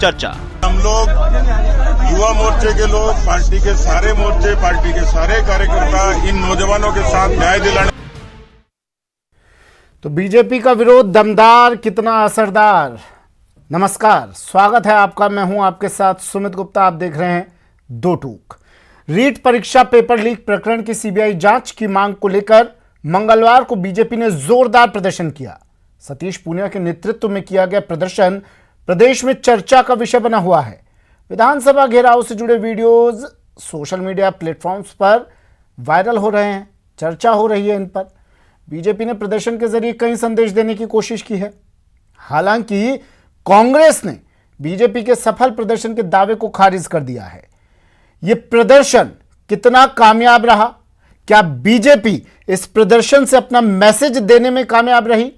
चर्चा। हम लोग युवा मोर्चे के लोग, पार्टी के सारे मोर्चे, पार्टी के सारे कार्यकर्ता इन नौजवानों के साथ न्याय दिलाने। तो बीजेपी का विरोध दमदार, कितना असरदार। नमस्कार, स्वागत है आपका। मैं हूं आपके साथ सुमित गुप्ता। आप देख रहे हैं दो टूक। रीट परीक्षा पेपर लीक प्रकरण की सीबीआई जांच की मांग को लेकर मंगलवार को बीजेपी ने जोरदार प्रदर्शन किया। सतीश पूनिया के नेतृत्व में किया गया प्रदर्शन प्रदेश में चर्चा का विषय बना हुआ है। विधानसभा घेराव से जुड़े वीडियोज सोशल मीडिया प्लेटफॉर्म्स पर वायरल हो रहे हैं, चर्चा हो रही है इन पर। बीजेपी ने प्रदर्शन के जरिए कई संदेश देने की कोशिश की है। हालांकि कांग्रेस ने बीजेपी के सफल प्रदर्शन के दावे को खारिज कर दिया है। यह प्रदर्शन कितना कामयाब रहा? क्या बीजेपी इस प्रदर्शन से अपना मैसेज देने में कामयाब रही?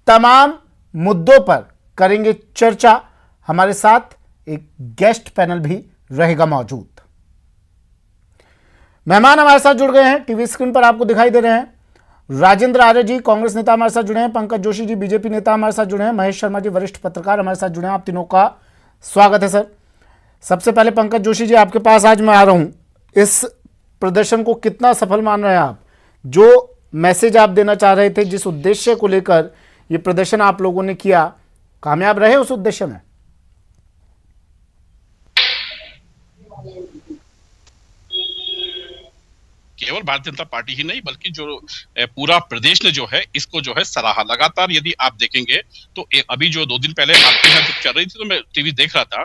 तमाम मुद्दों पर करेंगे चर्चा। हमारे साथ एक गेस्ट पैनल भी रहेगा मौजूद। मेहमान हमारे साथ जुड़ गए हैं, टीवी स्क्रीन पर आपको दिखाई दे रहे हैं। राजेंद्र आर्य जी, कांग्रेस नेता हमारे साथ जुड़े हैं। पंकज जोशी जी, बीजेपी नेता हमारे साथ जुड़े हैं। महेश शर्मा जी, वरिष्ठ पत्रकार हमारे साथ जुड़े हैं। आप तीनों का स्वागत है सर। सबसे पहले पंकज जोशी जी, आपके पास आज मैं आ रहा हूं। इस प्रदर्शन को कितना सफल मान रहे हैं आप? जो मैसेज आप देना चाह रहे थे, जिस उद्देश्य को लेकर ये प्रदर्शन आप लोगों ने किया, कामयाब रहे उस उद्देश्य में? केवल भारतीय जनता पार्टी ही नहीं बल्कि जो पूरा प्रदेश ने जो है इसको जो है सराहा। लगातार यदि आप देखेंगे तो अभी जो 2 दिन पहले आपके यहाँ जब चल रही थी तो मैं टीवी देख रहा था,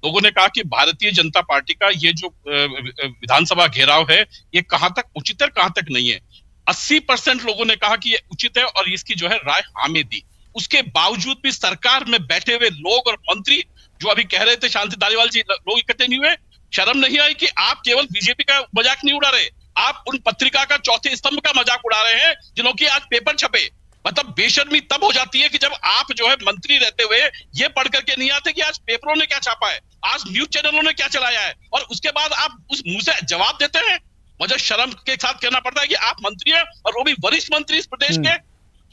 लोगों ने कहा कि भारतीय जनता पार्टी का ये जो विधानसभा घेराव है ये कहां तक उचित है, कहां तक नहीं है। 80% लोगों ने कहा कि ये उचित है और इसकी जो है राय हामी दी। उसके बावजूद भी सरकार में बैठे हुए लोग और मंत्री जो अभी कह रहे थे, शांति धारीवाल जी, लोग इकट्ठे नहीं हुए? शर्म नहीं आई कि आप केवल बीजेपी का मजाक नहीं उड़ा रहे, आप उन पत्रिका का चौथे स्तंभ का मजाक उड़ा रहे हैं जिनकी आज पेपर छपे। मतलब बेशर्मी तब हो जाती है कि जब आप जो है मंत्री रहते हुए ये पढ़ करके नहीं आते कि आज पेपरों ने क्या छापा है, आज न्यूज चैनलों ने क्या चलाया है, और उसके बाद आप उस मुंह से जवाब देते हैं। मुझे शर्म के साथ कहना पड़ता है कि आप मंत्री हैं और वो भी वरिष्ठ मंत्री इस प्रदेश के।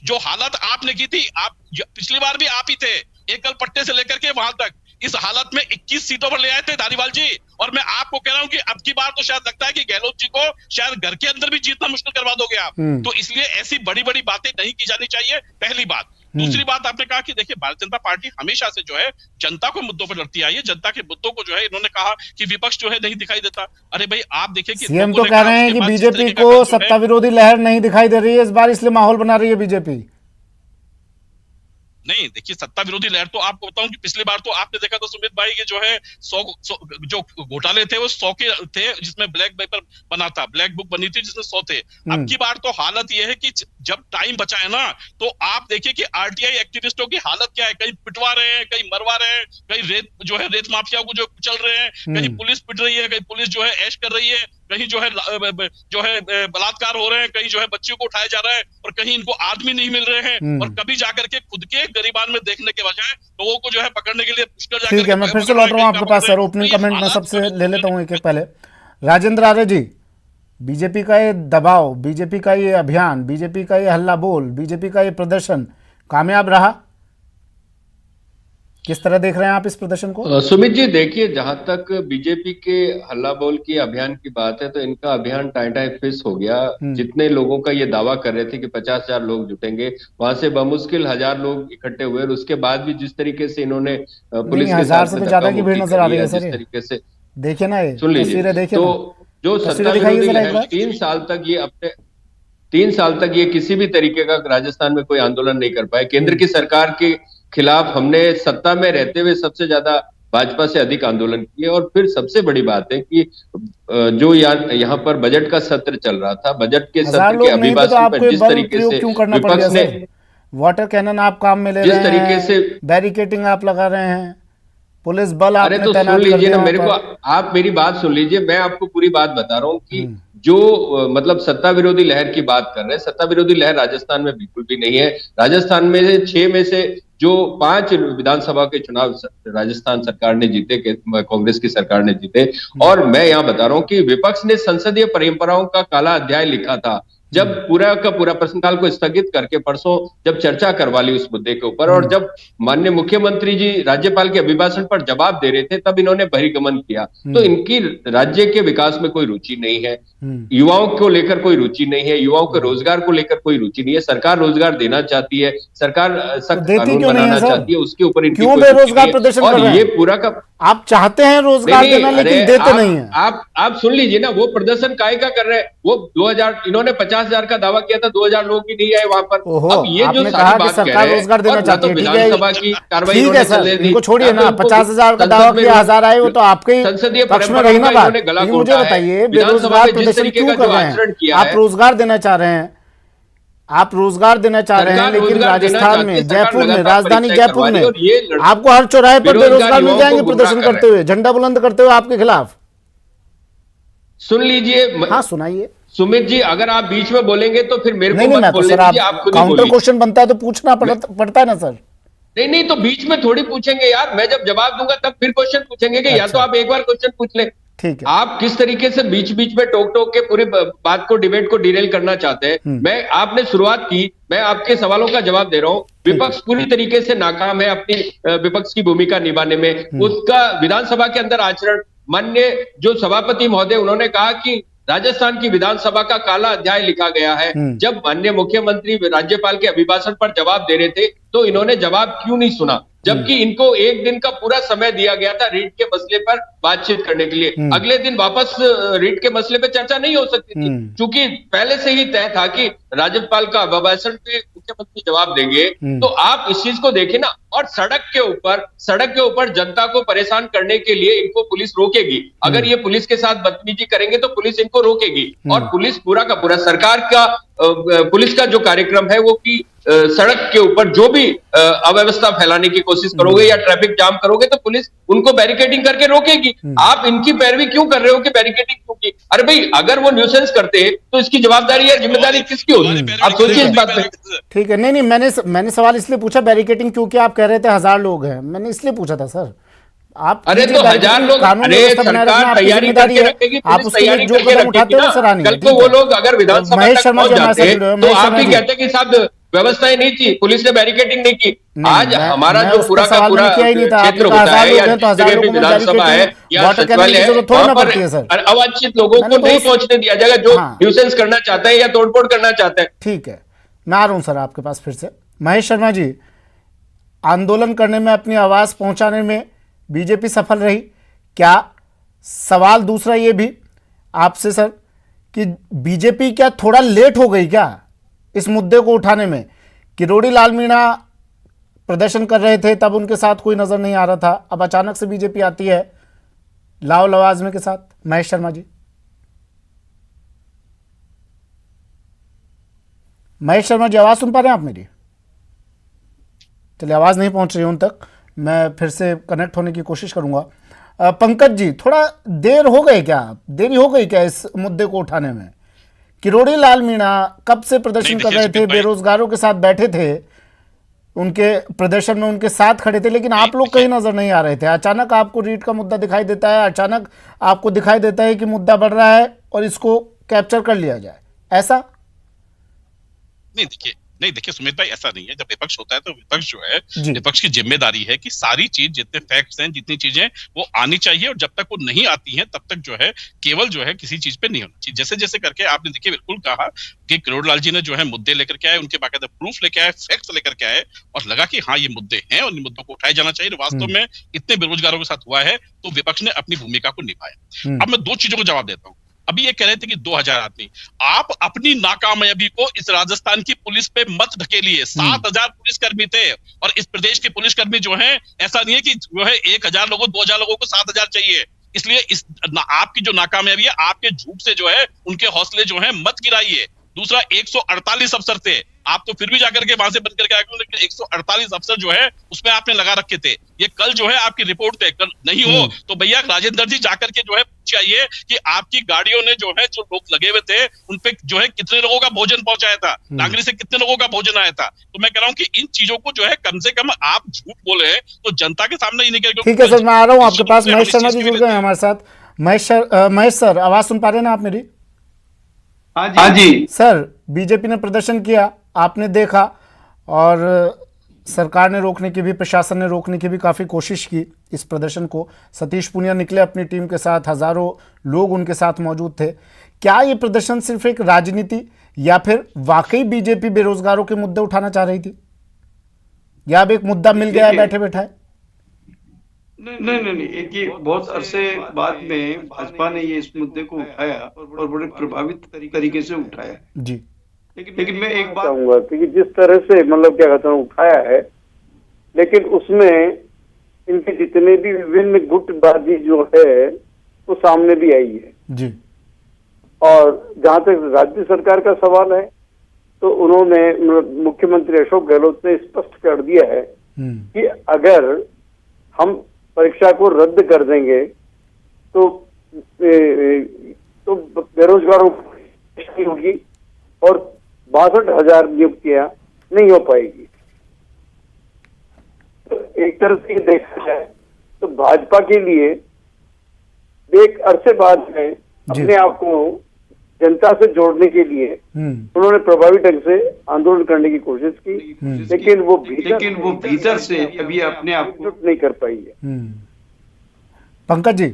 जो हालत आपने की थी, आप पिछली बार भी आप ही थे, एकल पट्टे से लेकर के वहां तक इस हालत में 21 सीटों पर ले आए थे धारीवाल जी। और मैं आपको कह रहा हूं कि अब की बार तो शायद लगता है कि गहलोत जी को शायद घर के अंदर भी जीतना मुश्किल करवा दोगे आप। तो इसलिए ऐसी बड़ी बड़ी बातें नहीं की जानी चाहिए, पहली बात। दूसरी बात, आपने कहा कि देखिए भारतीय जनता पार्टी हमेशा से जो है जनता को मुद्दों पर लड़ती आई है। जनता के मुद्दों को जो है इन्होंने कहा कि विपक्ष जो है नहीं दिखाई देता। अरे भाई आप देखिए कि सीएम तो कह रहे हैं कि बीजेपी को सत्ता विरोधी लहर नहीं दिखाई दे रही है इस बार, इसलिए माहौल बना रही है बीजेपी। नहीं, देखिए सत्ता विरोधी लहर तो आपको बताऊं कि पिछली बार तो आपने देखा था सुमित भाई के जो है 100 जो घोटाले थे वो 100 के थे, जिसमें ब्लैक पेपर बना था, ब्लैक बुक बनी थी जिसमें 100 थे। अब की बार तो हालत ये है कि जब टाइम बचा है ना, तो आप देखिए कि आरटीआई एक्टिविस्टों की हालत क्या है। कहीं पिटवा रहे हैं, कहीं मरवा रहे हैं, कहीं रेत माफिया को जो चल रहे हैं, कहीं पुलिस पिट रही है, कहीं पुलिस जो है ऐश कर रही है, कहीं जो है बलात्कार हो रहे हैं, कहीं जो है बच्चियों को उठाया जा रहा है, और कहीं इनको आदमी नहीं मिल रहे हैं, और कभी जाकर के खुद के गरीबान में देखने के बजाय लोगों को जो है पकड़ने के लिए पुष्कर जाकर। ठीक है, मैं फिर से लौट रहा हूं आपके पास सर। ओपनिंग कमेंट मैं सबसे ले लेता हूं एक एक। पहले राजेंद्र आर्य जी, बीजेपी का ये दबाव, बीजेपी का ये अभियान, बीजेपी का ये हल्ला बोल, बीजेपी का ये प्रदर्शन कामयाब रहा? किस तरह देख रहे हैं आप इस प्रदर्शन को? सुमित जी, देखिए जहां तक बीजेपी के हल्ला बोल की अभियान की बात है तो इनका अभियान टाइम फिस हो गया। जितने लोगों का ये दावा कर रहे थे कि 50,000 लोग जुटेंगे, वहां से बमुश्किल 1000 लोग इकट्ठे हुए, और उसके बाद भी जिस तरीके से इन्होंने पुलिस के साथ से ज्यादा की भीड़ नजर आ रही है सर। जिस तरीके से देखिए ना, ये सुन लीजिए, तो जो सत्ता विरोधी लहर 3 साल तक ये किसी भी तरीके का राजस्थान में कोई आंदोलन नहीं कर पाए। केंद्र की सरकार के खिलाफ हमने सत्ता में रहते हुए सबसे ज्यादा भाजपा से अधिक आंदोलन किए। और फिर सबसे बड़ी बात है कि जो यहाँ पर बजट का सत्र चल रहा था, बजट के सत्र के अभिभाषण पर जिस तरीके से विपक्ष ने वाटर कैनन आप काम में ले रहे हैं, जिस तरीके से बैरिकेटिंग आप लगा रहे हैं, पुलिस बल आपने तैनात कर दिया। सुन लीजिए ना मेरे को, आप मेरी बात सुन लीजिए, मैं आपको पूरी बात बता रहा हूँ कि जो मतलब सत्ता विरोधी लहर की बात कर रहे हैं, सत्ता विरोधी लहर राजस्थान में बिल्कुल भी नहीं है। राजस्थान में से 6 में से जो 5 विधानसभा के चुनाव राजस्थान सरकार ने जीते, कांग्रेस की सरकार ने जीते। और मैं यहाँ बता रहा हूँ कि विपक्ष ने संसदीय परंपराओं का काला अध्याय लिखा था। जब पूरा का पूरा प्रश्नकाल को स्थगित करके परसों जब चर्चा करवा ली उस मुद्दे के ऊपर, और जब माननीय मुख्यमंत्री जी राज्यपाल के अभिभाषण पर जवाब दे रहे थे, तब इन्होंने बहिर्गमन किया। तो इनकी राज्य के विकास में कोई रुचि नहीं है, युवाओं को लेकर कोई रुचि नहीं है, युवाओं के रोजगार को लेकर कोई रुचि नहीं है। सरकार रोजगार देना चाहती है, सरकार सख्त कानून बनाना चाहती है, उसके ऊपर इनकी क्यों बेरोजगार प्रदर्शन कर रहे हैं? ये पूरा का आप चाहते हैं रोजगार देना, लेकिन देते नहीं है। आप सुन लीजिए ना, वो प्रदर्शन काहे का कर रहे हैं? वो 2000 इन्होंने 50,000 का दावा किया था, 2000 लोग ही नहीं आए वहां पर। अब ये जो सारी बात कह रहे हैं, रोजगार देना चाहती है, विधानसभा की कार्रवाई इनको छोड़िए ना, 50,000 का दावा किया, 1000 आए, वो तो आपके संसदीय पक्ष में रही ना बात। मुझे बताइए, बेरोजगार प्रदर्शन क्यों कर रहे हैं? आप रोजगार देना चाह रहे हैं, आप रोजगार देना चाह रहे हैं, लेकिन राजस्थान में, जयपुर में, राजधानी जयपुर में आपको हर चौराहे पर बेरोजगार मिल जाएंगे प्रदर्शन करते हुए, झंडा बुलंद करते हुए आपके खिलाफ। सुन लीजिए। हाँ सुनाइए सुमित जी, अगर आप बीच में बोलेंगे तो फिर मेरे को नहीं, मत बोलने दीजिए, आप खुद ही काउंटर बोलिए। क्वेश्चन बनता है तो पूछना पड़ता है ना सर। नहीं तो बीच में थोड़ी पूछेंगे यार, मैं जब जवाब दूंगा तब फिर क्वेश्चन पूछेंगे कि या तो आप एक बार क्वेश्चन पूछ ले। ठीक है, आप किस तरीके से बीच बीच में टोक टोक के पूरी बात को, डिबेट को डिरेल करना चाहते हैं। मैं आपने शुरुआत की, मैं आपके सवालों का जवाब दे रहा हूं। विपक्ष पूरी तरीके से नाकाम है अपनी विपक्ष की भूमिका निभाने में। उसका विधानसभा के अंदर आचरण, माननीय जो सभापति महोदय, उन्होंने कहा कि राजस्थान की विधानसभा का काला अध्याय लिखा गया है। जब माननीय मुख्यमंत्री राज्यपाल के अभिभाषण पर जवाब दे रहे थे, तो इन्होंने जवाब क्यों नहीं सुना? जबकि इनको एक दिन का पूरा समय दिया गया था रीट के मसले पर बातचीत करने के लिए। अगले दिन वापस रीट के मसले पर चर्चा नहीं हो सकती थी, क्योंकि पहले से ही तय था कि राज्यपाल का अभिभाषण पे मुख्यमंत्री जवाब देंगे। तो आप इस चीज को देखें ना। और सड़क के ऊपर जनता को परेशान करने के लिए इनको पुलिस रोकेगी। अगर ये पुलिस के साथ बदतमीजी करेंगे तो पुलिस इनको रोकेगी। और पुलिस पूरा का पूरा सरकार का पुलिस का जो कार्यक्रम है वो कि सड़क के ऊपर जो भी अव्यवस्था फैलाने की कोशिश करोगे या ट्रैफिक जाम करोगे तो पुलिस उनको बैरिकेडिंग करके रोकेगी। आप इनकी पैरवी क्यों कर रहे हो कि बैरिकेडिंग क्यों की? अरे भाई, अगर वो न्यूसेंस करते तो इसकी जवाबदारी या जिम्मेदारी किसकी होती? आप सोचिए इस बात पे। ठीक है, नहीं मैंने सवाल इसलिए पूछा बैरिकेडिंग क्योंकि आप कह रहे थे 1000 लोग हैं, मैंने इसलिए पूछा था सर। आप अरे तो 1000 लोग, अरे सरकार तैयारी करके रखेगी, आप उसके लिए जो कदम उठाते हो सराहनीय। कल को वो लोग अगर विधानसभा तक पहुंच जाते हैं तो आप ही कहते कि साहब व्यवस्थाएं नहीं थी, पुलिस ने बैरिकेडिंग नहीं की। आज हमारा जो पूरा का पूरा क्षेत्र होता है या विधानसभा है या सचिवालय है, वहां पर अवांछित लोगों को नहीं पहुंचने दिया जाएगा जो न्यूसेंस करना चाहते हैं या तोड़फोड़ करना चाहते हैं। ठीक है, मैं आ रहा हूं सर आपके पास फिर से। महेश शर्मा जी, आंदोलन करने में, अपनी आवाज पहुंचाने में बीजेपी सफल रही क्या? सवाल दूसरा ये भी आपसे सर कि बीजेपी क्या थोड़ा लेट हो गई क्या इस मुद्दे को उठाने में? किरोड़ी लाल मीणा प्रदर्शन कर रहे थे, तब उनके साथ कोई नजर नहीं आ रहा था, अब अचानक से बीजेपी आती है लाओ लवाजमे के साथ। महेश शर्मा जी, महेश शर्मा जी आवाज सुन पा रहे हैं आप मेरी? चलिए, आवाज नहीं पहुंच रही उन तक, मैं फिर से कनेक्ट होने की कोशिश करूंगा। पंकज जी, थोड़ा देरी हो गई क्या इस मुद्दे को उठाने में? किरोड़ी लाल मीणा कब से प्रदर्शन कर रहे थे, बेरोजगारों के साथ बैठे थे, उनके प्रदर्शन में उनके साथ खड़े थे, लेकिन आप लोग कहीं नजर नहीं आ रहे थे। अचानक आपको रीट का मुद्दा दिखाई देता है, अचानक आपको दिखाई देता है कि मुद्दा बढ़ रहा है और इसको कैप्चर कर लिया जाए, ऐसा नहीं देखिए सुमित भाई, ऐसा नहीं है। जब विपक्ष होता है तो विपक्ष जो है, विपक्ष की जिम्मेदारी है कि सारी चीज, जितने फैक्ट्स हैं, जितनी चीजें वो आनी चाहिए, और जब तक वो नहीं आती हैं तब तक जो है केवल जो है किसी चीज पे नहीं होना चाहिए। जैसे जैसे करके आपने देखिए बिल्कुल कहा कि किरोड़ी लाल जी ने जो है मुद्दे लेकर के आए, उनके बाकायदा प्रूफ लेके आए, फैक्ट्स लेकर के आए, और लगा कि हाँ ये मुद्दे हैं और इन मुद्दों को उठाया जाना चाहिए। वास्तव में इतने बेरोजगारों के साथ हुआ है तो विपक्ष ने अपनी भूमिका को निभाया। अब मैं दो चीजों को जवाब देता हूँ। अभी ये कह रहे थे कि 2000 आदमी, आप अपनी नाकामयाबी को इस राजस्थान की पुलिस पे मत ढकेलिए। 7000 पुलिसकर्मी थे, और इस प्रदेश के पुलिसकर्मी जो हैं, ऐसा नहीं है कि जो है 1000 लोगों 2000 लोगों को 7000 चाहिए। इसलिए आपकी जो नाकामयाबी है, आपके झूठ से जो है उनके हौसले जो है मत गिराइए। दूसरा, 148 अफसर थे, आप तो फिर भी जाकर के वहां से बंद करके आए, लेकिन 148 अफसर जो है उसमें आपने लगा रखे थे। ये कल जो है आपकी रिपोर्ट थे, कल नहीं हो तो भैया राजेंद्र जी जाकर के जो है चाहिए कि आपकी गाड़ियों ने जो है, जो लोग लगे हुए थे उन पे जो है कितने लोगों का भोजन पहुंचाया था, नागरिक से कितने लोगों का भोजन आया था। तो मैं कह रहा हूँ कि इन चीजों को जो है कम से कम आप झूठ बोले तो जनता के सामने ही निकल। ठीक है सर, मैं आ रहा हूँ आपके पास। महेश शर्मा जी जुड़ गए हमारे साथ। महेश सर, आवाज सुन पा रहे हैं ना आप मेरी? हाँ जी। सर, बीजेपी ने प्रदर्शन किया, आपने देखा, और सरकार ने रोकने की भी, प्रशासन ने रोकने की भी काफ़ी कोशिश की इस प्रदर्शन को। सतीश पूनिया निकले अपनी टीम के साथ, हजारों लोग उनके साथ मौजूद थे। क्या ये प्रदर्शन सिर्फ एक राजनीति या फिर वाकई बीजेपी बेरोजगारों के मुद्दे उठाना चाह रही थी, या अब एक मुद्दा मिल गया है बैठे बैठाए? नहीं, एक ये बहुत अरसे बाद में भाजपा ने ये इस मुद्दे को उठाया और बड़े प्रभावित तरीके से उठाया जी। लेकिन मैं एक बात चाहूंगा कि जिस तरह से मतलब क्या कहता हूँ उठाया है, लेकिन उसमें इनके जितने भी विभिन्न गुटबाजी जो है वो सामने भी आई है जी। और जहां तक राज्य सरकार का सवाल है तो उन्होंने मुख्यमंत्री अशोक गहलोत ने स्पष्ट कर दिया है कि अगर हम परीक्षा को रद्द कर देंगे तो बेरोजगारों की होगी और 62,000 नियुक्तियां नहीं हो पाएगी। तो एक तरह से देखा जाए तो भाजपा के लिए एक अरसे बाद में अपने आप को जनता से जोड़ने के लिए उन्होंने प्रभावी ढंग से आंदोलन करने की कोशिश की, लेकिन वो भीतर से अभी अपने आप को नहीं कर पाई है। पंकज जी,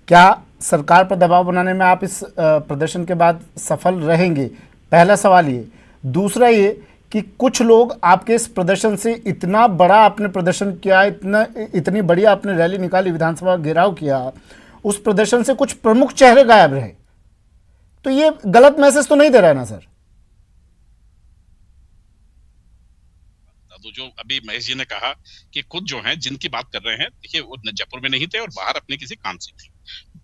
क्या सरकार पर दबाव बनाने में आप इस प्रदर्शन के बाद सफल रहेंगे? पहला सवाल ये। दूसरा ये कि कुछ लोग आपके इस प्रदर्शन से, इतना बड़ा आपने प्रदर्शन किया, इतनी बड़ी आपने रैली निकाली, विधानसभा घेराव किया, उस प्रदर्शन से कुछ प्रमुख चेहरे गायब रहे, तो ये गलत मैसेज तो नहीं दे रहा है ना सर? तो जो अभी महेश जी ने कहा कि खुद जो हैं जिनकी बात कर रहे हैं, देखिए वो जयपुर में नहीं थे और बाहर अपने किसी काम से थे,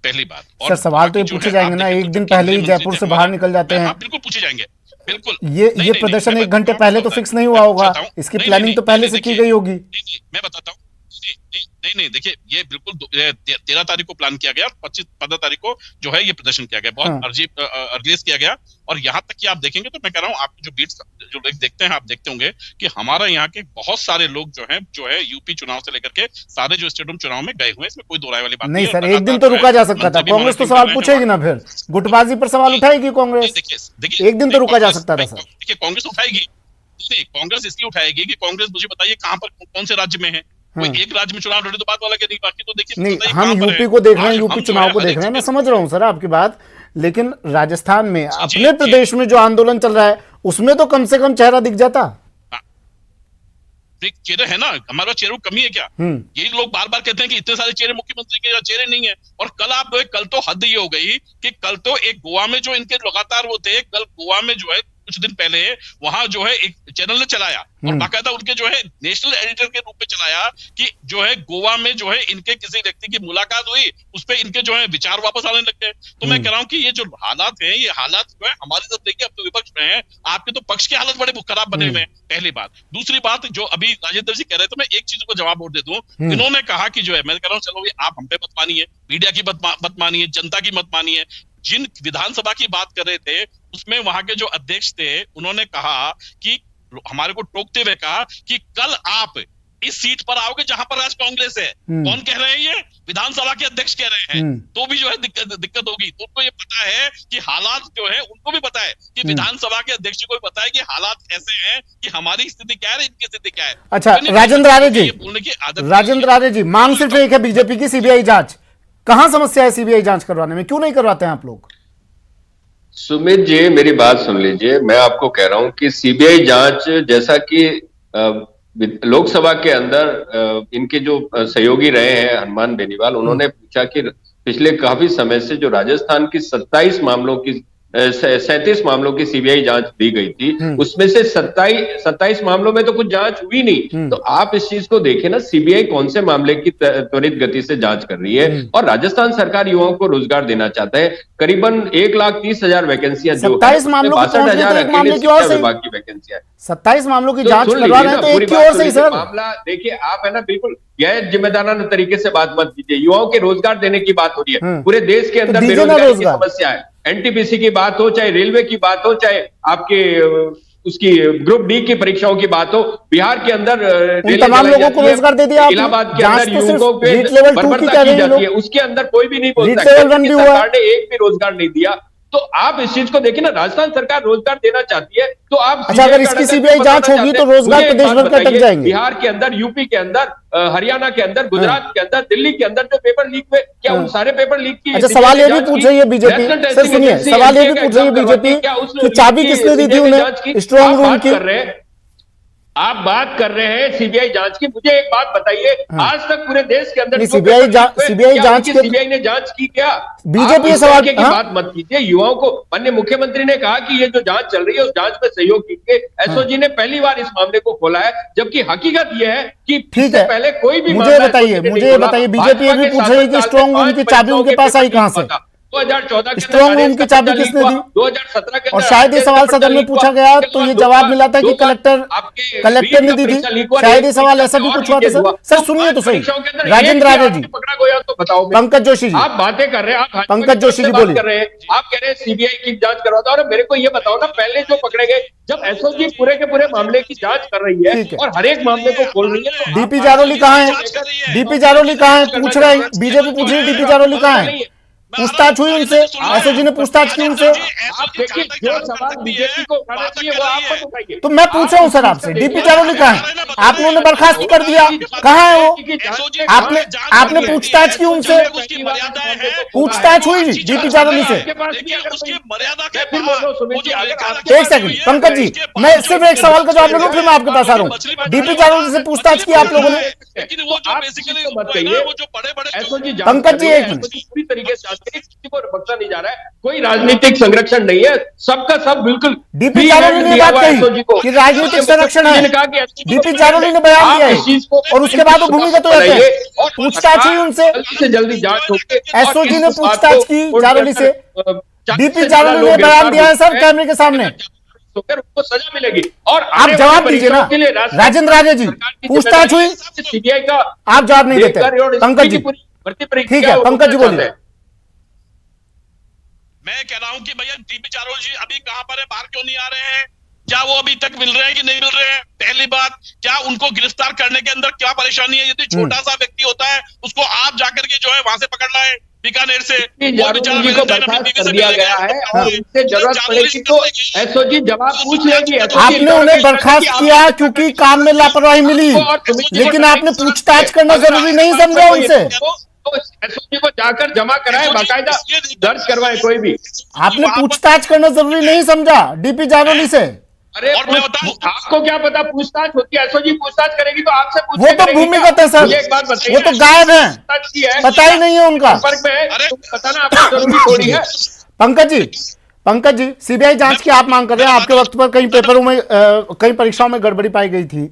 पहली बात। सर सवाल तो ये पूछे जाएंगे ना, एक दिन पहले ही जयपुर से बाहर निकल जाते हैं। बिल्कुल पूछे जाएंगे, बिल्कुल। ये प्रदर्शन 1 घंटे पहले तो फिक्स नहीं हुआ होगा, इसकी प्लानिंग तो पहले से की गई होगी। मैं बताता हूँ। नहीं, देखिए ये बिल्कुल 13 तारीख को प्लान किया गया, 15 तारीख को जो है ये प्रदर्शन किया गया, बहुत अर्लीस्ट किया गया। और यहाँ तक कि आप देखेंगे तो मैं कह रहा हूँ, आप जो बीट्स जो देखते हैं, आप देखते होंगे कि हमारा यहाँ के बहुत सारे लोग जो है यूपी चुनाव से लेकर के सारे जो स्टेडियम चुनाव में गए हुए हैं, इसमें कोई दो राय वाली बात नहीं सर, एक दिन तो रुका जा सकता था। कांग्रेस तो सवाल पूछेगी ना, फिर गुटबाजी पर सवाल उठाएगी कांग्रेस। देखिए एक दिन तो रुका जा सकता था सर। देखिए कांग्रेस उठाएगी, कांग्रेस इसलिए उठाएगी कि कांग्रेस, मुझे बताइए कहाँ पर, कौन से राज्य में है? कोई एक राज्य में चुनाव लड़े तो बात वाला क्या, नहीं बाकी तो देखिए नहीं, हम यूपी को देख रहे हैं, यूपी चुनाव को देख रहे हैं, मैं समझ रहा हूं सर आपकी बात, लेकिन राजस्थान में अपने प्रदेश में जो आंदोलन चल रहा है उसमें तो कम से कम चेहरा दिख जाता। चेहरे है ना, हमारे चेहरों की कमी है क्या? यही लोग बार बार कहते हैं कि इतने सारे चेहरे मुख्यमंत्री के चेहरे नहीं है। और कल तो हद ये हो गई कि कल तो एक गोवा में जो इनके लगातार वो थे, कल गोवा में जो है कुछ दिन पहले वहां जो है एक चैनल ने चलाया और बाकायदा उनके जो है नेशनल एडिटर के रूप में चलाया कि जो है गोवा में जो है इनके किसी व्यक्ति की मुलाकात हुई, उस पर इनके जो है विचार वापस आने लग गए। तो मैं कह रहा हूं कि ये जो हालात हैं, ये हालात जो है हमारी तरफ देखिए, अब तो विपक्ष में है, आपके तो पक्ष के हालत बड़े खराब बने हुए हैं, पहली बात। दूसरी बात, जो अभी राजेंद्र जी कह रहे थे, मैं एक चीज को जवाब और दे दूं। इन्होंने कहा कि जो है, मैं कह रहा हूँ चलो आप हम पे मत मानिए, मीडिया की मत मानिए, जनता की मत मानिए। जिन विधानसभा की बात कर रहे थे उसमें वहां के जो अध्यक्ष थे, उन्होंने कहा कि हमारे को टोकते हुए कहा कि कल आप इस सीट पर आओगे जहां पर आज कांग्रेस है। कौन कह रहे हैं? ये विधानसभा के अध्यक्ष कह रहे हैं। तो भी जो है दिक्कत होगी। तो उनको ये पता है कि हालात जो है, उनको भी पता है कि विधानसभा के अध्यक्ष को भी पता है कि हालात ऐसे हैं कि हमारी स्थिति क्या है, इनकी स्थिति क्या है। अच्छा राजेंद्र आर्य जी, मांग सिर्फ एक है बीजेपी की, सीबीआई जांच। कहां समस्या है सीबीआई जांच करवाने में, क्यों नहीं करवाते हैं आप लोग? सुमित जी मेरी बात सुन लीजिए, मैं आपको कह रहा हूं कि सीबीआई जांच, जैसा कि लोकसभा के अंदर इनके जो सहयोगी रहे हैं हनुमान बेनीवाल, उन्होंने पूछा कि पिछले काफी समय से जो राजस्थान की 37 मामलों की 37 मामलों की सीबीआई जांच दी गई थी, उसमें से 27 मामलों में तो कुछ जांच हुई नहीं। तो आप इस चीज को देखें ना, सीबीआई कौन से मामले की त्वरित गति से जांच कर रही है। और राजस्थान सरकार युवाओं को रोजगार देना चाहता है, करीबन 1,30,000 वैकेंसियां जो 27 मामलों की 62,000 विभाग की वैकेंसियां, 27 मामलों की जांच करवा रहे हैं, तो एक की ओर से ही सर मामला देखिए आप, है ना, बिल्कुल गैर जिम्मेदाराना तरीके से बात मत कीजिए। युवाओं के रोजगार देने की बात हो रही है, पूरे देश के अंदर बेरोजगारी की समस्या है। एनटीपीसी की बात हो, चाहे रेलवे की बात हो, चाहे आपके उसकी ग्रुप डी की परीक्षाओं की बात हो, बिहार के अंदर तमाम लोगों को रोजगार दे दिया। इलाहाबाद के अंदर युवकों पे बर्बरता की जाती है, उसके अंदर कोई भी नहीं बोलता। सरकार ने एक भी रोजगार नहीं दिया। तो आप इस चीज को देखिए ना, राजस्थान सरकार रोजगार देना चाहती है तो आप अच्छा, अगर इसकी सीबीआई जांच होगी तो रोजगार प्रदेश भर के अटक जाएंगे। बिहार के अंदर, यूपी के अंदर, हरियाणा के अंदर, गुजरात के अंदर, दिल्ली के अंदर जो पेपर लीक हुए, क्या उन सारे पेपर लीक की? अच्छा, सवाल ये भी पूछ रही है बीजेपी, सर सुनिए, सवाल ये भी पूछ रही है बीजेपी कि चाबी किसने दी थी उन्हें स्ट्रॉन्ग रूम की? आप बात कर रहे हैं सीबीआई जांच की, मुझे एक बात बताइए, आज तक पूरे देश के अंदर सीबीआई जांच सीबीआई ने जांच की क्या? बीजेपी सवाल की बात मत कीजिए। युवाओं को, माननीय मुख्यमंत्री ने कहा कि ये जो जांच चल रही है उस जांच में सहयोग कीजिए। एसओजी ने पहली बार इस मामले को खोला है, जबकि हकीकत यह है कि ठीक है, पहले कोई भी मुझे बताइए बीजेपी ये भी पूछ रही है कि स्ट्रॉन्ग रूम की चाबी उनके पास आई कहां से? 2014 के स्ट्रॉन्ग रूम की चाबी किसने दी? 2017 के और शायद ये सवाल सदन में पूछा गया तो ये जवाब मिला था कि कलेक्टर ने दी थी, शायद ये सवाल ऐसा भी पूछा था। सर सुनिए तो सही, राजेंद्र राजे जी, पकड़ा गया तो बताओ। पंकज जोशी जी, आप बातें कर रहे हैं, आप पंकज जोशी जी बोलिए। आप कह रहे हैं सीबीआई की जांच करवाता, और मेरे को ये बताओ ना, पहले जो पकड़े गए, जब एसओजी पूरे के पूरे मामले की जांच कर रही है और हर एक मामले को खोल रही है, डीपी जारोली कहाँ है? डीपी जारोली कहाँ है? पूछ रहे हैं, बीजेपी पूछ रही है डीपी जारोली कहाँ है? पूछताछ हुई उनसे? एसओजी ने पूछताछ की उनसे? आप देखिए, जो सवाल बीजेपी को उठाना चाहिए वो आप मत उठाइए। तो मैं पूछ रहा हूँ सर आपसे, डीपी जारोली कहाँ है? आपने उन्हें बर्खास्त कर दिया, कहाँ है वो? आपने पूछताछ की उनसे? पूछताछ हुई डीपी जारोली से? एक सेकंड पंकज जी, मैं सिर्फ एक सवाल का जवाब ले लूं, फिर मैं आपके पास आ रहा हूँ। डीपी जारोली से पूछताछ की आप लोगों ने? पंकज जी एक मिनट, पूरी तरीके से किसी को बख्शा नहीं जा रहा है, कोई राजनीतिक संरक्षण नहीं है, सबका सब बिल्कुल। डीपी जारोली ने बात कही कि राजनीतिक संरक्षण है, डीपी जारोली ने बयान दिया है और उसके बाद वो भूमिगत हो जाते हैं। पूछताछ हुई उनसे, जल्दी से जल्दी जांच होगी। एसओजी ने पूछताछ की जारोली से, डीपी जारोली ने बयान दिया है सर कैमरे के सामने, तो फिर उनको सजा मिलेगी। और आप जवाब दीजिए ना राजेंद्र राजे जी, पूछताछ हुई? सीबीआई का आप जवाब नहीं देते। पंकज जी ठीक है, पंकज जी बोलिए। मैं कह रहा हूं कि भैया डीपी जारोली जी अभी कहां पर है, बाहर क्यों नहीं आ रहे हैं? क्या वो अभी तक मिल रहे हैं कि नहीं मिल रहे हैं? पहली बात, क्या उनको गिरफ्तार करने के अंदर क्या परेशानी है? यदि छोटा सा व्यक्ति होता है उसको आप जाकर के जो है वहां से पकड़ लाए बीकानेर से, जारोली को बर्खास्त कर दिया गया है और उनसे जरूरत पड़ेगी तो एसओजी जवाब पूछ लेगी। आपने उन्हें बर्खास्त किया क्योंकि काम में लापरवाही मिली, लेकिन आपने पूछताछ करना जरूरी नहीं समझा उनसे? एसओजी को जाकर जमा कराए, बाकायदा दर्ज करवाए कोई भी। आपने पूछताछ करना जरूरी नहीं समझा डीपी जारोली से? अरे आपको क्या पता पूछताछ होती है? एसओजी पूछताछ करेगी तो आपसे पूछ। वो तो भूमिगत है सर, एक बात बताइए, वो तो गायब है, पता ही नहीं है उनका। बताना आपको जरूरी थोड़ी है। पंकज जी सीबीआई जांच की आप मांग कर रहे हैं, आपके वक्त पर कई पेपरों में कई परीक्षाओं में गड़बड़ी पाई गई थी।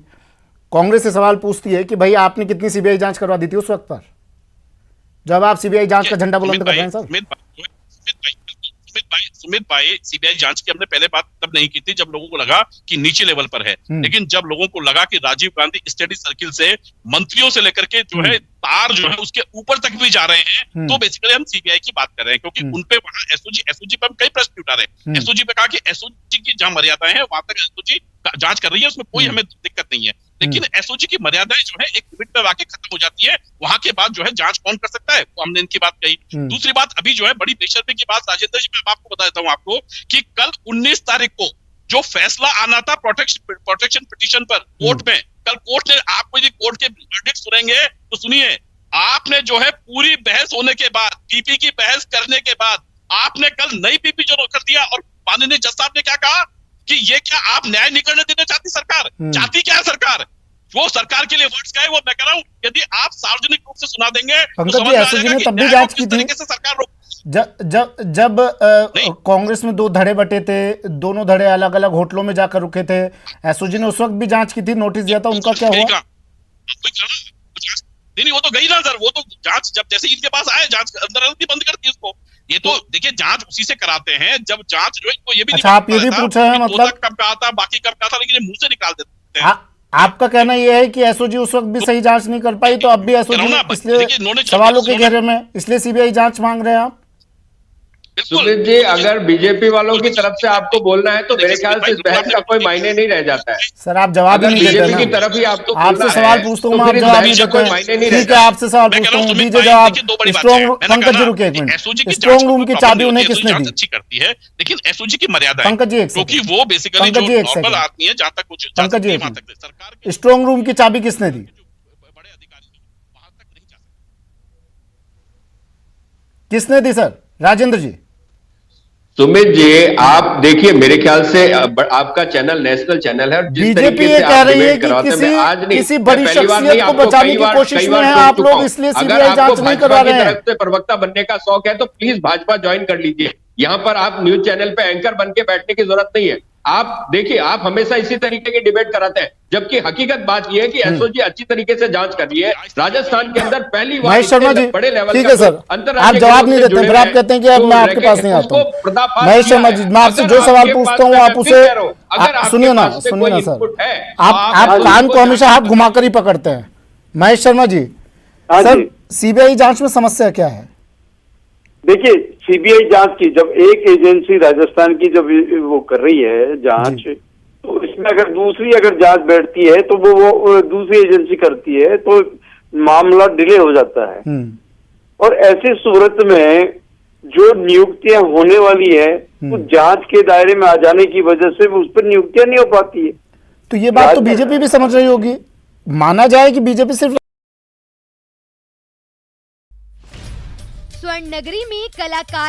कांग्रेस से सवाल पूछती है कि भाई आपने कितनी सीबीआई जांच करवा दी थी उस वक्त पर, जब आप सीबीआई जांच का झंडा बुलंद कर रहे हैं सर? सुमित भाई, सीबीआई जांच की हमने पहले बात तब नहीं की थी जब लोगों को लगा कि नीचे लेवल पर है, लेकिन जब लोगों को लगा कि राजीव गांधी स्टडी सर्किल से मंत्रियों से लेकर के जो है तार जो है उसके ऊपर तक भी जा रहे हैं, तो बेसिकली हम सीबीआई की बात कर रहे हैं, क्योंकि उनपे वहां एसओजी पे हम कई प्रश्न उठा रहे हैं। एसओजी पे कहा कि एसओजी की जहां मर्यादाएं हैं वहां तक एसओजी जांच कर रही है, उसमें कोई हमें दिक्कत नहीं है, लेकिन एसओजी की मर्यादाएं जो है एक लिमिट पे आके खत्म हो जाती है, वहां के बाद जो है जांच कौन कर सकता है, वो हमने इनकी बात कही। दूसरी बात, अभी जो है बड़ी बेशर्मी की बात राजेंद्र जी, मैं आपको बता देता हूं आपको कि कल 19 तारीख को जो फैसला आना था प्रोटेक्शन पिटीशन पर कोर्ट में, कल कोर्ट ने, आपको यदि कोर्ट के वर्डिक्ट सुनेंगे तो सुनिए, आपने जो है पूरी बहस होने के बाद, पीपी की बहस करने के बाद, आपने कल नई पीपी जो कर दिया, और माननीय जज साहब ने क्या कहा कि ये क्या आप न्याय नहीं करने देना चाहती सरकार? चाहती क्या है सरकार? वो सरकार के लिए वर्ड्स का है, वो मैं कह रहा हूं यदि आप सार्वजनिक रूप से सुना देंगे पंकज जी, एसओजी ने तब भी जांच की थी सरकार जब कांग्रेस में दो धड़े बटे थे, दोनों धड़े अलग अलग होटलों में जाकर रुके थे, एसओजी ने उस वक्त भी जांच की थी, नोटिस दिया था, उनका क्या हुआ? नहीं, वो तो गई ना सर, वो तो जांच जब जैसे इनके पास आए जांच अंदर बंद कर दी उसको। ये तो देखिए जांच उसी से कराते हैं जब जांच जो है इनको ये भी अच्छा, आप ये भी पूछ रहे हैं मतलब कब का आता, बाकी कब का आता, लेकिन मुंह से निकाल देते हैं। आपका कहना यह है कि एसओजी उस वक्त भी सही जांच नहीं कर पाई, तो अब भी एसओजी इसलिए सवालों के घेरे में, इसलिए सीबीआई जांच मांग रहे हैं आप? सुमित जी, अगर बीजेपी वालों की तरफ से आपको बोलना है तो मेरे ख्याल से इस बहस का कोई मायने नहीं रह जाता है। सर आप जवाब ही नहीं देते बीजेपी ना। की तरफ ही आपको आपसे सवाल पूछता हूँ, आप जवाब नहीं देते। ठीक है, आपसे सवाल पूछता हूँ, दीजिए जवाब। स्ट्रॉन्ग, पंकज जी रुकिए एक मिनट। स्ट्रॉन्ग रूम की चाबी उन्हें किसने दी? अच्छी करती है, लेकिन एसओजी की मर्यादा है, पंकज जी एक क्योंकि सेकंड। वो बेसिकली पंकज जो जी एक नॉर्मल सेकंड। आदमी है जहां तक कुछ पंकज जी एक वहां तक मिनट। सरकार के स्ट्रॉन्ग रूम की चाबी किसने दी? बड़े अधिकारी वहां तक नहीं जा सकते। किसने दी सर? राजेंद्र जी। सुमित जी, आप देखिए, मेरे ख्याल से आपका चैनल नेशनल चैनल है और जिस बीजेपी तरीके ये से कह आप रही है डिबेट कि करवाते हैं, मैं आज नहीं, किसी मैं बड़ी पहली बार नहीं, शख्सियत को आपको बचाने कई की बार कोशिश में हैं टोक आप चुका लोग, हूं। इसलिए अगर सीबीआई आपको जांच नहीं भाजपा करवा की रहे हैं। तरफ से प्रवक्ता बनने का शौक है तो प्लीज भाजपा ज्वाइन कर लीजिए। यहाँ पर आप न्यूज चैनल पे एंकर बन के बैठने की जरूरत नहीं है। आप देखिए, आप हमेशा इसी तरीके की डिबेट कराते हैं, जबकि हकीकत बात यह है कि एसओजी अच्छी तरीके से जांच कर रही है। राजस्थान के अंदर पहली बार महेश शर्मा जी, बड़े लेवल ठीक का है सर, आप जवाब नहीं देते, फिर आप कहते हैं कि अब मैं आपके पास नहीं आता हूं। महेश शर्मा जी, मैं आपसे जो सवाल पूछता हूँ आप उसे सुनिए ना, सुनिए ना सर, आप कान को हमेशा हाथ घुमाकर ही पकड़ते हैं। महेश शर्मा जी, हाँ सर जी। सीबीआई जांच में समस्या क्या है? देखिए, सीबीआई जांच की जब एक एजेंसी राजस्थान की जब वो कर रही है जांच, तो इसमें अगर जांच बैठती है तो वो दूसरी एजेंसी करती है तो मामला डिले हो जाता है। और ऐसी सूरत में जो नियुक्तियां होने वाली है वो जांच के दायरे में आ जाने की वजह से उस पर नियुक्तियां नहीं हो पाती है। तो ये बात तो बीजेपी भी समझ रही होगी। माना जाए कि बीजेपी सिर्फ स्वर्ण नगरी में कलाकार